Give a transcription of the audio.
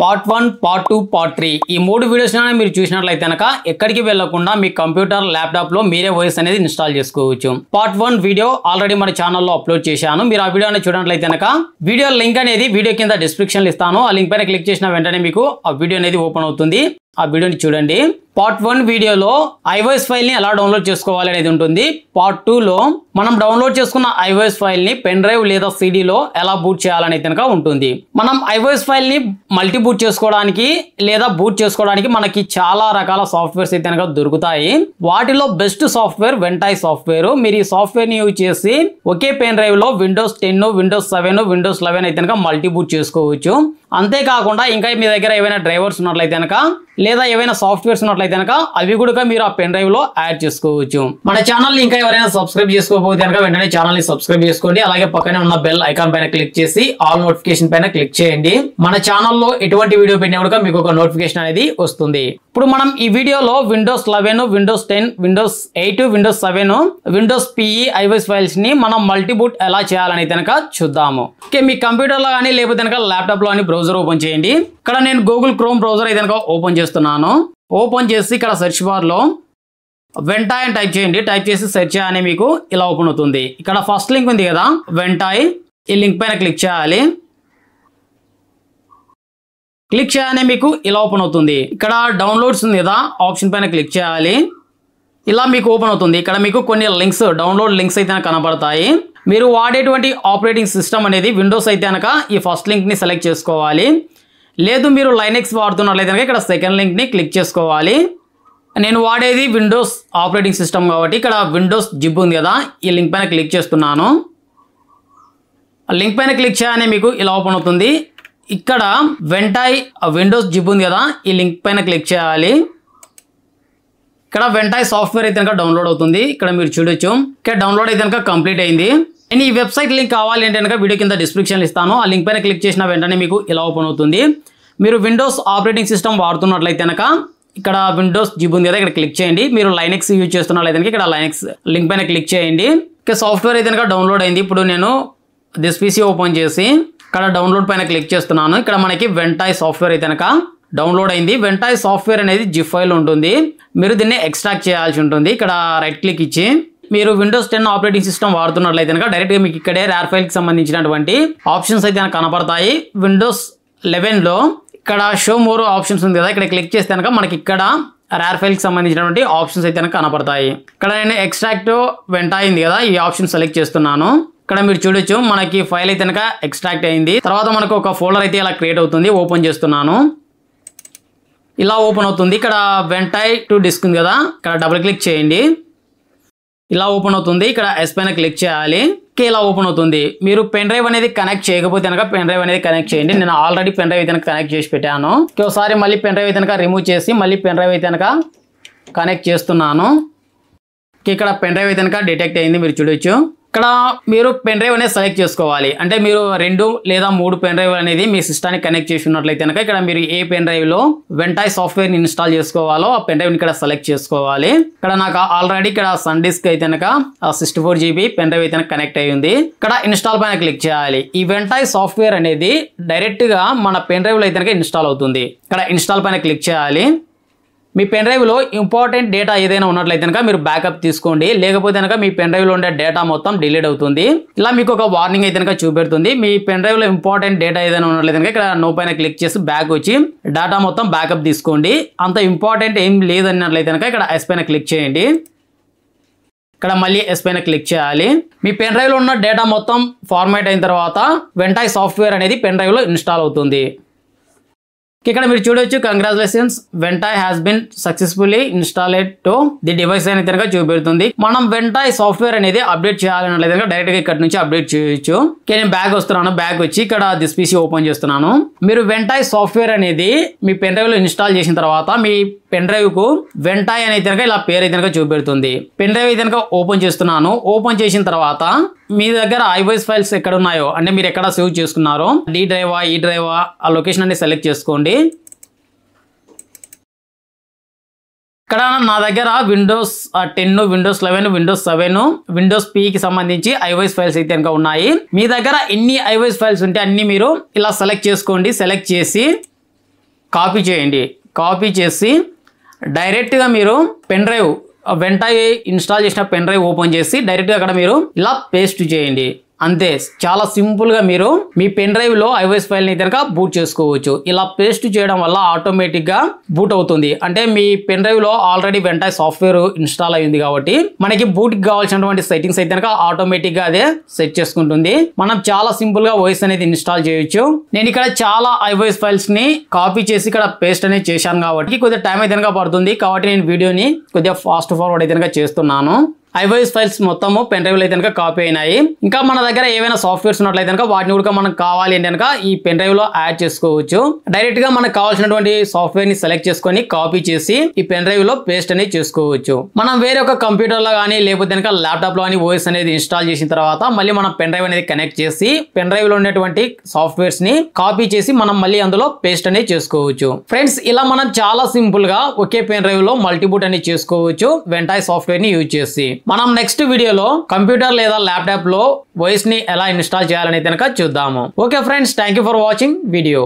Part 1, part 2, part 3 ఈ 3 videos మీరు చూసినట్లయితే కనుక ఎక్కడికి వెళ్ళకుండా మీ కంప్యూటర్ ల్యాప్టాప్ లో మీరే వాయిస్ అనేది ఇన్స్టాల్ చేసుకోవచ్చు. పార్ట్ 1 వీడియో ఆల్రెడీ మన ఛానల్లో అప్లోడ్ చేశాను. మీరు ఆ వీడియోని చూడనట్లయితే కనుక వీడియో లింక్ అనేది వీడియో కింద డిస్క్రిప్షన్ లో ఇస్తాను. ఆ లింక్ పైన క్లిక్ చేసిన వెంటనే మీకు ఆ వీడియో అనేది ఓపెన్ అవుతుంది. ఆ వీడియోని చూడండి. పార్ట్ 1 వీడియోలో iOS ఫైల్ ని ఎలా డౌన్లోడ్ చేసుకోవాలి అనేది ఉంటుంది. పార్ట్ 2 లో మనం డౌన్లోడ్ చేసుకున్న iOS ఫైల్ ని పెన్ డ్రైవ్ లేదా CD లో ఎలా బూట్ చేయాలనేది కనుక ఉంటుంది. మనం iOS ఫైల్ ని మల్టీ బూట్ చేసుకోవడానికి లేదా బూట్ చేసుకోవడానికి మనకి చాలా రకాల సాఫ్ట్వేర్స్ అయితే కనుక దొరుకుతాయి. వాటిలో బెస్ట్ సాఫ్ట్వేర్ వెంటై సాఫ్ట్వేర్. మీరు ఈ సాఫ్ట్వేర్ ని యూజ్ చేసి ఒకే పెన్ డ్రైవ్ లో Windows 10, Windows 7, Windows 11 అయితే కనుక మల్టీ బూట్ చేసుకోవచ్చు. అంతేకాకుండా ఇంకా మీ దగ్గర ఏవైనా డ్రైవర్స్ ఉన్నట్లయితే కనుక లేదా ఏవైనా సాఫ్ట్వేర్స్ ఉన్నట్లయితే కనుక అవి కూడా మీరు ఆ పెన్ డ్రైవ్ లో యాడ్ చేసుకోవచ్చు. మన ఛానల్ ని ఇంకా ఎవరైనా సబ్స్క్రైబ్ చేసుకోకపోతే కనుక వెంటనే ఛానల్ ని సబ్స్క్రైబ్ చేసుకోండి. అలాగే పక్కనే ఉన్న బెల్ ఐకాన్ పైన క్లిక్ చేసి ఆల్ నోటిఫికేషన్ పైన క్లిక్ చేయండి. మన ఛానల్లో ఎటువంటి వీడియో పెట్టినా కూడా మీకు ఒక నోటిఫికేషన్ అనేది వస్తుంది. ఇప్పుడు మనం ఈ వీడియోలో Windows 11, Windows 10, Windows 8, Windows 7, Windows PE iOS files ని మనం మల్టీ బూట్ ఎలా చేయాలని కనుక చూద్దాము. ఓకే, మీ కంప్యూటర్ లో కానీ లేకపోతే కనుక ల్యాప్టాప్ లో కానీ బ్రౌజర్ ఓపెన్ చేయండి. ఇక్కడ నేను గూగుల్ క్రోమ్ బ్రౌజర్ అయితే కనుక ఓపెన్ చేస్తున్నాను. ఓపెన్ చేసి ఇక్కడ సెర్చ్ బార్ లో వెంటై అని టైప్ చేయండి. టైప్ చేసి సెర్చ్ చేయగానే మీకు ఇలా ఓపెన్ అవుతుంది. ఇక్కడ ఫస్ట్ లింక్ ఉంది కదా వెంటై, ఈ లింక్ పైన క్లిక్ చేయాలి. క్లిక్ చేయగానే మీకు ఇలా ఓపెన్ అవుతుంది. ఇక్కడ డౌన్లోడ్స్ ఉంది కదా ఆప్షన్ పైన క్లిక్ చేయాలి. ఇలా మీకు ఓపెన్ అవుతుంది. ఇక్కడ మీకు కొన్ని లింక్స్, డౌన్లోడ్ లింక్స్ అయితే కనపడతాయి. మీరు వాడేటువంటి ఆపరేటింగ్ సిస్టమ్ అనేది విండోస్ అయితే కనుక ఈ ఫస్ట్ లింక్ ని సెలెక్ట్ చేసుకోవాలి. లేదు మీరు లైనెక్స్ వాడుతున్నట్లయితే కనుక ఇక్కడ సెకండ్ లింక్ ని క్లిక్ చేసుకోవాలి. నేను వాడేది విండోస్ ఆపరేటింగ్ సిస్టమ్ కాబట్టి ఇక్కడ విండోస్ జిప్ ఉంది కదా, ఈ లింక్ పైన క్లిక్ చేస్తున్నాను. లింక్ పైన క్లిక్ చేయగానే మీకు ఇలా ఓపెన్ అవుతుంది. ఇక్కడ వెంటై విండోస్ జిప్ ఉంది కదా, ఈ లింక్ పైన క్లిక్ చేయాలి. ఇక్కడ వెంటై సాఫ్ట్వేర్ అయితే కనుక డౌన్లోడ్ అవుతుంది. ఇక్కడ మీరు చూడొచ్చు. ఇక్కడ డౌన్లోడ్ అయితే కనుక కంప్లీట్ అయింది. నేను ఈ వెబ్సైట్ లింక్ కావాలి అంటే కనుక వీడియో కింద డిస్క్రిప్షన్ ఇస్తాను. ఆ లింక్ పైన క్లిక్ చేసిన వెంటనే మీకు ఇలా ఓపెన్ అవుతుంది. మీరు విండోస్ ఆపరేటింగ్ సిస్టమ్ వాడుతున్నట్లయితే కనుక ఇక్కడ విండోస్ జిప్ ఉంది కదా, ఇక్కడ క్లిక్ చేయండి. మీరు లైనెక్స్ యూజ్ చేస్తున్నట్లయితే ఇక్కడ లైనెక్స్ లింక్ పైన క్లిక్ చేయండి. ఇక సాఫ్ట్వేర్ అయితే కనుక డౌన్లోడ్ అయింది. ఇప్పుడు నేను దిస్ పీసీ ఓపెన్ చేసి ఇక్కడ డౌన్లోడ్ పైన క్లిక్ చేస్తున్నాను. ఇక్కడ మనకి వెంటై సాఫ్ట్వేర్ అయితే కనుక డౌన్లోడ్ అయింది. వెంటై సాఫ్ట్వేర్ అనేది జిప్ ఫైల్ ఉంటుంది. మీరు దీన్ని ఎక్స్ట్రాక్ట్ చేయాల్సి ఉంటుంది. ఇక్కడ రైట్ క్లిక్ ఇచ్చి మీరు Windows 10 ఆపరేటింగ్ సిస్టమ్ వాడుతున్నట్లయితే కనుక డైరెక్ట్గా మీకు ఇక్కడే ర్యార్ ఫైల్కి సంబంధించినటువంటి ఆప్షన్స్ అయితే కనపడతాయి. Windows 11 లో ఇక్కడ షో మోర్ ఆప్షన్స్ ఉంది కదా, ఇక్కడ క్లిక్ చేస్తే కనుక మనకి ఇక్కడ ర్యార్ ఫైల్కి సంబంధించినటువంటి ఆప్షన్స్ అయితే కనుక కనపడతాయి. ఇక్కడ నేను ఎక్స్ట్రాక్ట్ వెంటై అయింది కదా, ఈ ఆప్షన్ సెలెక్ట్ చేస్తున్నాను. ఇక్కడ మీరు చూడొచ్చు మనకి ఫైల్ అయితే కనుక ఎక్స్ట్రాక్ట్ అయింది. తర్వాత మనకు ఒక ఫోల్డర్ అయితే ఇలా క్రియేట్ అవుతుంది. ఓపెన్ చేస్తున్నాను. ఇలా ఓపెన్ అవుతుంది. ఇక్కడ వెంటై టు డిస్క్ ఉంది కదా, ఇక్కడ డబుల్ క్లిక్ చేయండి. ఇలా ఓపెన్ అవుతుంది. ఇక్కడ ఎస్ పైన క్లిక్ చేయాలి. ఇలా ఓపెన్ అవుతుంది. మీరు పెన్ డ్రైవ్ అనేది కనెక్ట్ చేయకపోతే కనుక పెన్ డ్రైవ్ అనేది కనెక్ట్ చేయండి. నేను ఆల్రెడీ పెన్ డ్రైవ్ అయితే కనెక్ట్ చేసి పెట్టాను. ఒకసారి మళ్ళీ పెన్ డ్రైవ్ అయితే రిమూవ్ చేసి మళ్ళీ పెన్ డ్రైవ్ అయితే కనెక్ట్ చేస్తున్నాను. ఇక్కడ పెన్ డ్రైవ్ అయితే డిటెక్ట్ అయింది. మీరు చూడొచ్చు. ఇక్కడ మీరు పెన్ డ్రైవ్ అనేది సెలెక్ట్ చేసుకోవాలి. అంటే మీరు 2 లేదా 3 పెన్ డ్రైవ్ అనేది మీ సిస్టానికి కనెక్ట్ చేసి ఉన్నట్లయితే కనుక ఇక్కడ మీరు ఏ పెన్ డ్రైవ్ లో వెంటై సాఫ్ట్వేర్ ని ఇన్స్టాల్ చేసుకోవాలో ఆ పెన్ డ్రైవ్ ని ఇక్కడ సెలెక్ట్ చేసుకోవాలి. ఇక్కడ నాకు ఆల్రెడీ ఇక్కడ సన్ డిస్క్ అయితే 64 GB పెన్ డ్రైవ్ అయితే కనెక్ట్ అయ్యి ఉంది. ఇక్కడ ఇన్స్టాల్ పైన క్లిక్ చేయాలి. ఈ వెంటై సాఫ్ట్వేర్ అనేది డైరెక్ట్ గా మన పెన్ డ్రైవ్ లో అయితే ఇన్స్టాల్ అవుతుంది. ఇక్కడ ఇన్స్టాల్ పైన క్లిక్ చేయాలి. మీ పెన్ డ్రైవ్ లో ఇంపార్టెంట్ డేటా ఏదైనా ఉన్నట్లయితే కనుక మీరు బ్యాకప్ తీసుకోండి. లేకపోతే కనుక మీ పెన్ డ్రైవ్ లో ఉండే డేటా మొత్తం డిలీట్ అవుతుంది. ఇలా మీకు ఒక వార్నింగ్ అయితే కనుక చూపెడుతుంది. మీ పెన్ డ్రైవ్ లో ఇంపార్టెంట్ డేటా ఏదైనా ఉన్నట్లయితే కనుక ఇక్కడ నో పైన క్లిక్ చేసి బ్యాక్ వచ్చి డేటా మొత్తం బ్యాకప్ తీసుకోండి. అంత ఇంపార్టెంట్ ఏం లేదన్నట్లయితే కనుక ఇక్కడ ఎస్ పైన క్లిక్ చేయండి. ఇక్కడ మళ్ళీ ఎస్ పైన క్లిక్ చేయాలి. మీ పెన్ డ్రైవ్ లో ఉన్న డేటా మొత్తం ఫార్మాట్ అయిన తర్వాత వెంటై సాఫ్ట్వేర్ అనేది పెన్ డ్రైవ్ లో ఇన్స్టాల్ అవుతుంది. ఇక్కడ మీరు చూడొచ్చు, congratulations Ventoy has been successfully installed to the device అని కనుక చూపెడుతుంది. మనం వెంటై సాఫ్ట్వేర్ అనేది అప్డేట్ చేయాలన్నట్లయితే డైరెక్ట్ గా ఇక్కడ నుంచి అప్డేట్ చేయొచ్చు. నేను బ్యాక్ వస్తున్నాను. బ్యాక్ వచ్చి ఇక్కడ దిస్ పీసీ ఓపెన్ చేస్తున్నాను. మీరు వెంటై సాఫ్ట్వేర్ అనేది మీ పెన్ డ్రైవ్ లో ఇన్స్టాల్ చేసిన తర్వాత మీ పెన్ డ్రైవ్ కు వెంటై అనేది కనుక ఇలా పేరు అయితే కనుక చూపెడుతుంది. పెన్ డ్రైవ్ అయితే కనుక ఓపెన్ చేస్తున్నాను. ఓపెన్ చేసిన తర్వాత మీ దగ్గర iOS ఫైల్స్ ఎక్కడ ఉన్నాయో, అంటే మీరు ఎక్కడ సేవ్ చేసుకున్నారో, డి డ్రైవా ఈ డ్రైవా ఆ లొకేషన్ అనేది సెలెక్ట్ చేసుకోండి. ఇక్కడ నా దగ్గర Windows 10, Windows 11, Windows 7, Windows PE కి సంబంధించి iOS ఫైల్స్ అయితే కనుక ఉన్నాయి. మీ దగ్గర ఎన్ని iOS ఫైల్స్ ఉంటే అన్ని మీరు ఇలా సెలెక్ట్ చేసుకోండి. సెలెక్ట్ చేసి కాపీ చేయండి. కాపీ చేసి డైరెక్ట్గా మీరు పెన్ డ్రైవ్ వెంటనే ఇన్స్టాల్ చేసిన పెన్ డ్రైవ్ ఓపెన్ చేసి డైరెక్ట్గా అక్కడ మీరు ఇలా పేస్ట్ చేయండి. అంతే, చాలా సింపుల్గా మీరు మీ పెన్ డ్రైవ్లో iOS ఫైల్ని కనుక బూట్ చేసుకోవచ్చు. ఇలా పేస్ట్ చేయడం వల్ల ఆటోమేటిక్గా బూట్ అవుతుంది. అంటే మీ పెన్ డ్రైవ్లో ఆల్రెడీ వెంటనే సాఫ్ట్వేర్ ఇన్స్టాల్ అయ్యింది కాబట్టి మనకి బూట్కి కావాల్సినటువంటి సెట్టింగ్స్ అయితే కనుక ఆటోమేటిక్గా అదే సెట్ చేసుకుంటుంది. మనం చాలా సింపుల్గా OS అనేది ఇన్స్టాల్ చేయొచ్చు. నేను ఇక్కడ చాలా iOS ఫైల్స్ని కాపీ చేసి ఇక్కడ పేస్ట్ అనేది చేశాను కాబట్టి కొద్దిగా టైం అయితే కనుక పడుతుంది. కాబట్టి నేను వీడియోని కొద్దిగా ఫాస్ట్ ఫార్వర్డ్ అయితే కనుక చేస్తున్నాను. iOS ఫైల్స్ మొత్తము పెన్ డ్రైవ్లో అయితే కనుక కాపీ అయినాయి. ఇంకా మన దగ్గర ఏవైనా సాఫ్ట్వేర్స్ ఉన్నట్లయితే కనుక వాటిని కూడా మనకు కావాలి అంటే కనుక ఈ పెన్ డ్రైవ్లో యాడ్ చేసుకోవచ్చు. డైరెక్ట్గా మనకు కావాల్సినటువంటి సాఫ్ట్వేర్ని సెలెక్ట్ చేసుకొని కాపీ చేసి ఈ పెన్ డ్రైవ్లో పేస్ట్ అనేది చేసుకోవచ్చు. మనం వేరే ఒక కంప్యూటర్లో కానీ లేకపోతే కనుక ల్యాప్టాప్లో కానీ OS అనేది ఇన్స్టాల్ చేసిన తర్వాత మళ్ళీ మనం పెన్ డ్రైవ్ అనేది కనెక్ట్ చేసి పెన్ డ్రైవ్లో ఉన్నటువంటి సాఫ్ట్వేర్స్ని కాపీ చేసి మనం మళ్ళీ అందులో పేస్ట్ అనేది చేసుకోవచ్చు. ఫ్రెండ్స్, ఇలా మనం చాలా సింపుల్గా ఒకే పెన్ డ్రైవ్లో మల్టీబూట్ అనేది చేసుకోవచ్చు వెంటనే సాఫ్ట్వేర్ని యూజ్ చేసి. మనం నెక్స్ట్ వీడియోలో కంప్యూటర్ లేదా ల్యాప్టాప్ లో OS ని ఎలా ఇన్స్టాల్ చేయాలని కనుక చూద్దాము. Okay friends, thank you for watching video.